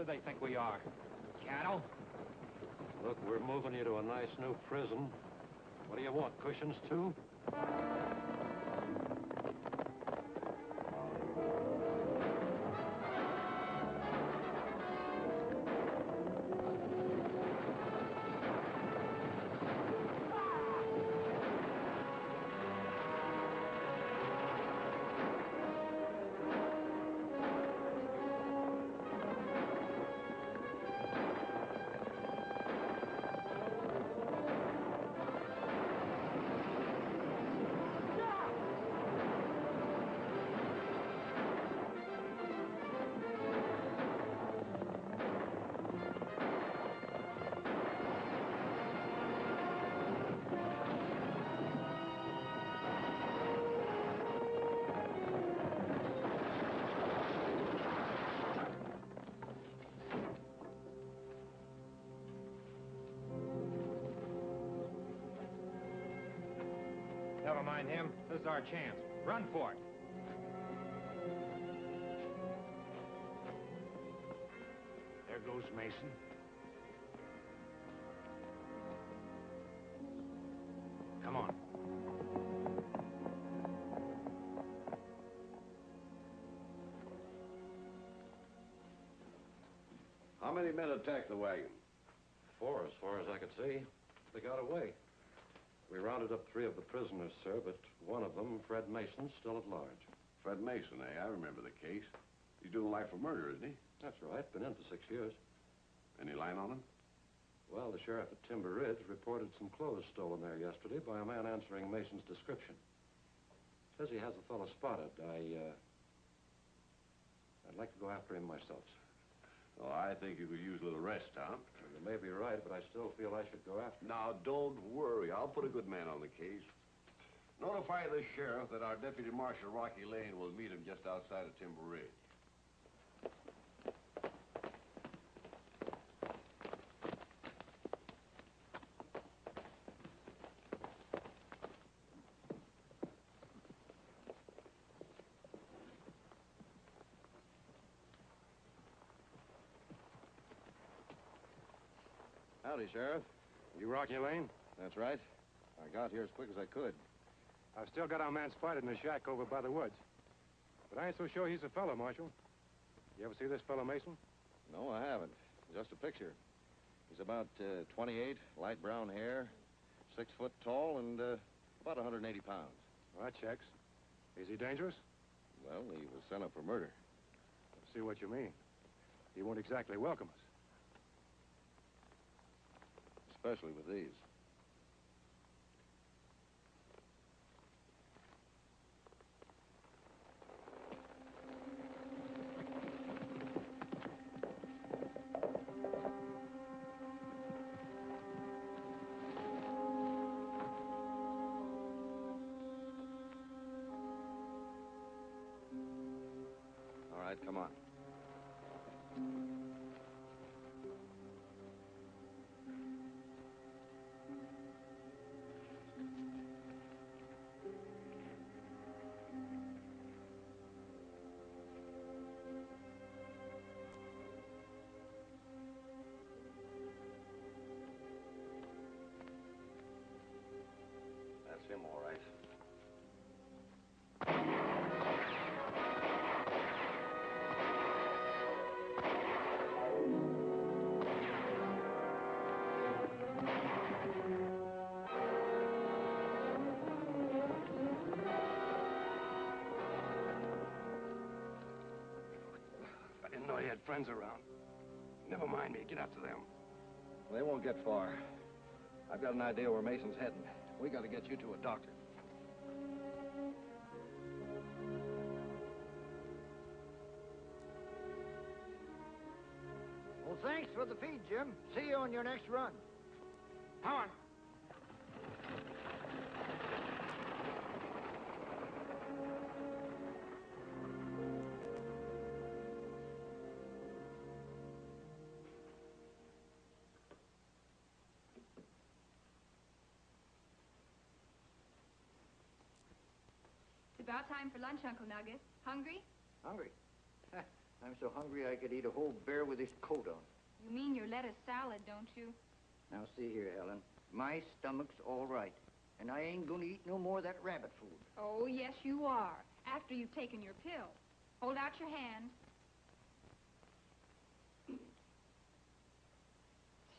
do they think we are? Cattle? Look, we're moving you to a nice new prison. What do you want, cushions, too? Never mind him. This is our chance. Run for it. There goes Mason. Come on. How many men attacked the wagon? 4, as far as I could see. They got away. We rounded up 3 of the prisoners, sir, but one of them, Fred Mason's still at large. Fred Mason, eh? I remember the case. He's doing life for murder, isn't he? That's right. Been in for 6 years. Any line on him? Well, the sheriff at Timber Ridge reported some clothes stolen there yesterday by a man answering Mason's description. Says he has the fellow spotted. I'd like to go after him myself, sir. Oh, I think you could use a little rest, Tom. You may be right, but I still feel I should go after him. Now, don't worry. I'll put a good man on the case. Notify the sheriff that our Deputy Marshal, Rocky Lane, will meet him just outside of Timber Ridge. Howdy, Sheriff. You Rocky Lane? That's right. I got here as quick as I could. I've still got our man spotted in the shack over by the woods. But I ain't so sure he's the fellow, Marshal. You ever see this fellow Mason? No, I haven't. Just a picture. He's about 28, light brown hair, 6 foot tall, and about 180 pounds. Well, that checks. Is he dangerous? Well, he was sent up for murder. I see what you mean. He won't exactly welcome us. Especially with these. All right, come on. That's him, all right. I didn't know he had friends around. Never mind me. Get after them. They won't get far. I've got an idea where Mason's heading. We got to get you to a doctor. Well, thanks for the feed, Jim. See you on your next run. Come on. It's about time for lunch, Uncle Nugget. Hungry? Hungry? I'm so hungry I could eat a whole bear with his coat on. You mean your lettuce salad, don't you? Now, see here, Helen. My stomach's all right. And I ain't gonna eat no more of that rabbit food. Oh, yes, you are. After you've taken your pill. Hold out your hand.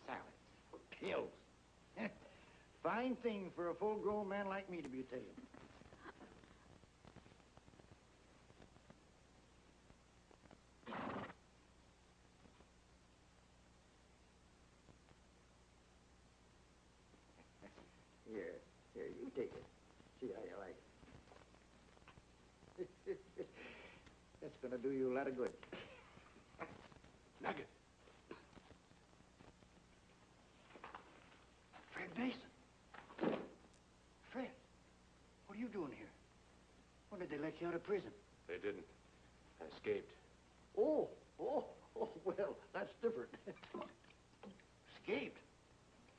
Salad. Pills. Fine thing for a full-grown man like me to be taking. Here, you take it. See how you like it. That's gonna do you a lot of good. Nugget. Fred Mason. Fred, what are you doing here? When did they let you out of prison? They didn't. I escaped. Oh, well, that's different. Escaped?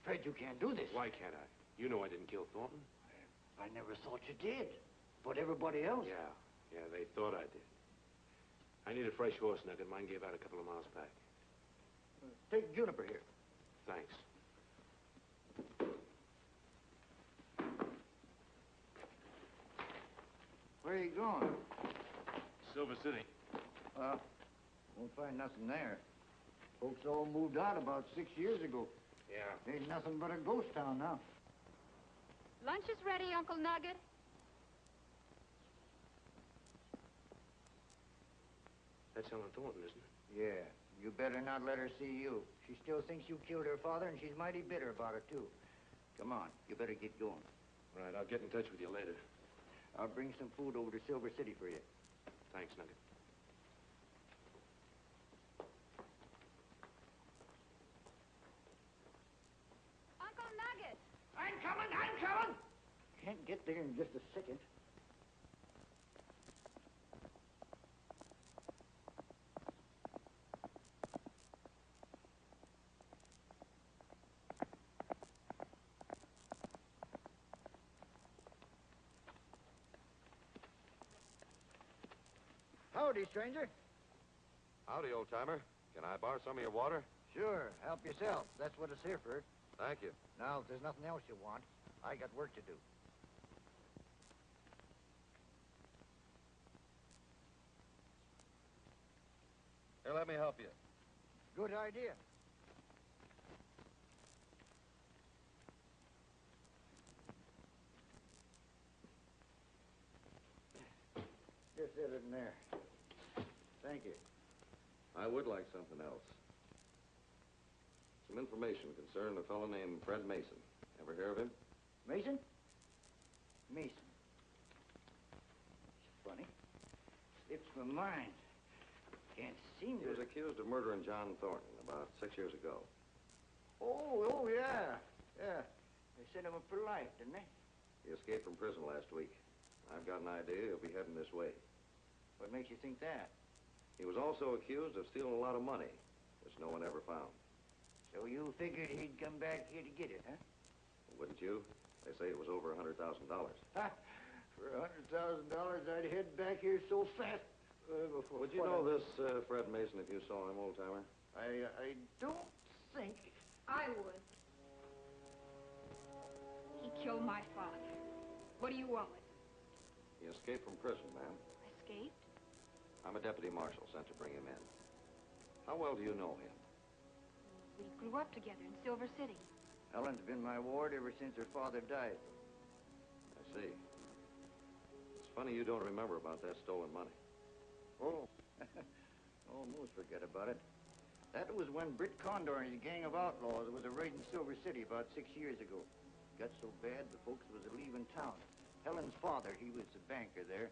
Fred, you can't do this. Why can't I? You know I didn't kill Thornton. I never thought you did. But everybody else? Yeah, they thought I did. I need a fresh horse, Nugget. Mine gave out a couple of miles back. Take Juniper here. Thanks. Where are you going? Silver City. Won't find nothing there. Folks all moved out about 6 years ago. Yeah. Ain't nothing but a ghost town now. Lunch is ready, Uncle Nugget. That's Ellen Thornton, isn't it? Yeah. You better not let her see you. She still thinks you killed her father, and she's mighty bitter about it, too. Come on. You better get going. Right, I'll get in touch with you later. I'll bring some food over to Silver City for you. Thanks, Nugget. Uncle Nugget! I'm coming! Can't get there in just a second. Howdy, stranger. Howdy, old-timer. Can I borrow some of your water? Sure, help yourself. That's what it's here for. Thank you. Now, if there's nothing else you want, I got work to do. Here, let me help you. Good idea. Just set it in there. Thank you. I would like something else. Some information concerning a fellow named Fred Mason. Ever hear of him? Mason? Mason. It's funny. Slips my mind. Can't seem He to... was accused of murdering John Thornton about 6 years ago. Oh, yeah. Yeah. They sent him up for life, didn't they? He escaped from prison last week. I've got an idea he'll be heading this way. What makes you think that? He was also accused of stealing a lot of money, which no one ever found. So you figured he'd come back here to get it, huh? Wouldn't you? They say it was over $100,000. For $100,000, I'd head back here so fast. Would you know this Fred Mason if you saw him, old-timer? I don't think... I would. He killed my father. What do you owe it? He escaped from prison, ma'am. Escaped? I'm a deputy marshal sent to bring him in. How well do you know him? We grew up together in Silver City. Ellen's been my ward ever since her father died. I see. It's funny you don't remember about that stolen money. Oh. Almost forget about it. That was when Britt Condor and his gang of outlaws was raiding Silver City about 6 years ago. Got so bad, the folks was leaving town. Helen's father, he was a banker there,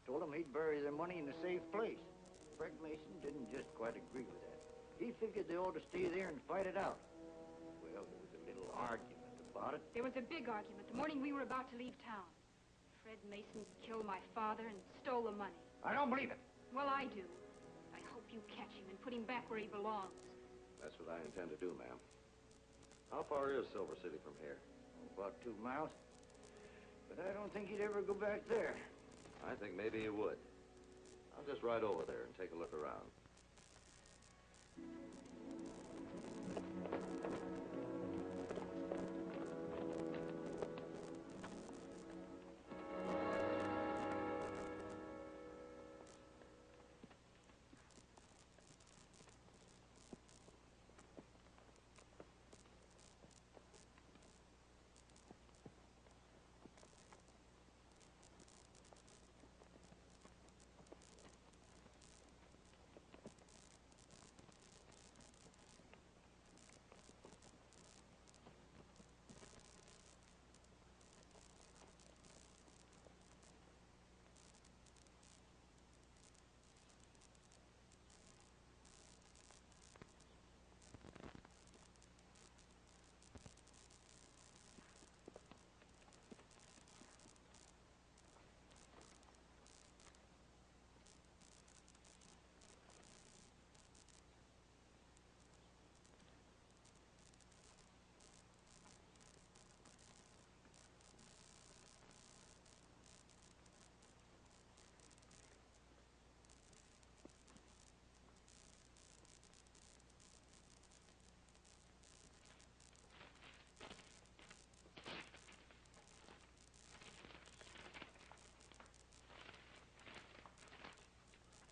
told them he'd bury their money in a safe place. Fred Mason didn't just quite agree with that. He figured they ought to stay there and fight it out. Well, there was a little argument about it. There was a big argument the morning we were about to leave town. Fred Mason killed my father and stole the money. I don't believe it. Well, I do. I hope you catch him and put him back where he belongs. That's what I intend to do, ma'am. How far is Silver City from here? About 2 miles. But I don't think he'd ever go back there. I think maybe he would. I'll just ride over there and take a look around.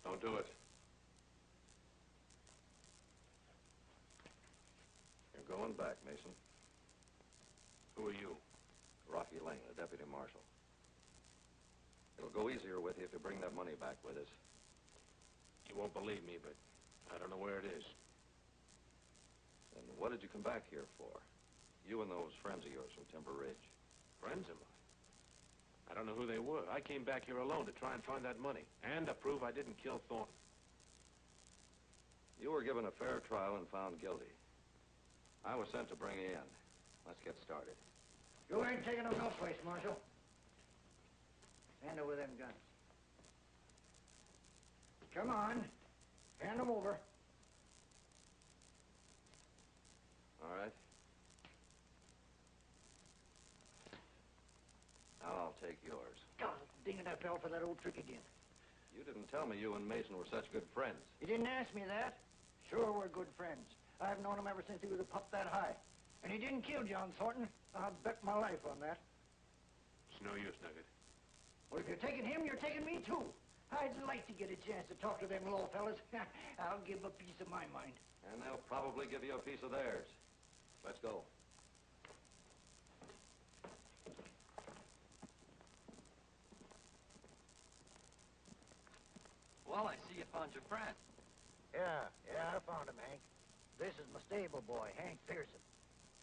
Don't do it. You're going back, Mason. Who are you? Rocky Lane, a deputy marshal. It'll go easier with you if you bring that money back with us. You won't believe me, but I don't know where it is. Then what did you come back here for? You and those friends of yours from Timber Ridge. Friends of mine. I don't know who they were. I came back here alone to try and find that money, and to prove I didn't kill Thornton. You were given a fair trial and found guilty. I was sent to bring you in. Let's get started. You ain't taking them no place, Marshal. Hand over them guns. Come on. Hand them over. All right. Now I'll take yours. God, dinging that fell for that old trick again. You didn't tell me you and Mason were such good friends. You didn't ask me that. Sure, we're good friends. I've known him ever since he was a pup that high. And he didn't kill John Thornton. I'll bet my life on that. It's no use, Nugget. Well, if you're taking him, you're taking me, too. I'd like to get a chance to talk to them law fellas. I'll give a piece of my mind. And they'll probably give you a piece of theirs. Let's go. Well, I see you found your friend. Yeah, I found him, Hank. This is my stable boy, Hank Pearson.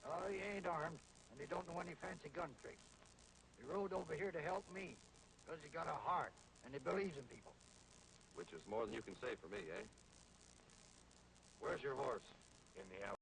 Oh, he ain't armed, and he don't know any fancy gun tricks. He rode over here to help me, because he got a heart, and he believes in people. Which is more than you can say for me, eh? Where's your horse? In the alley.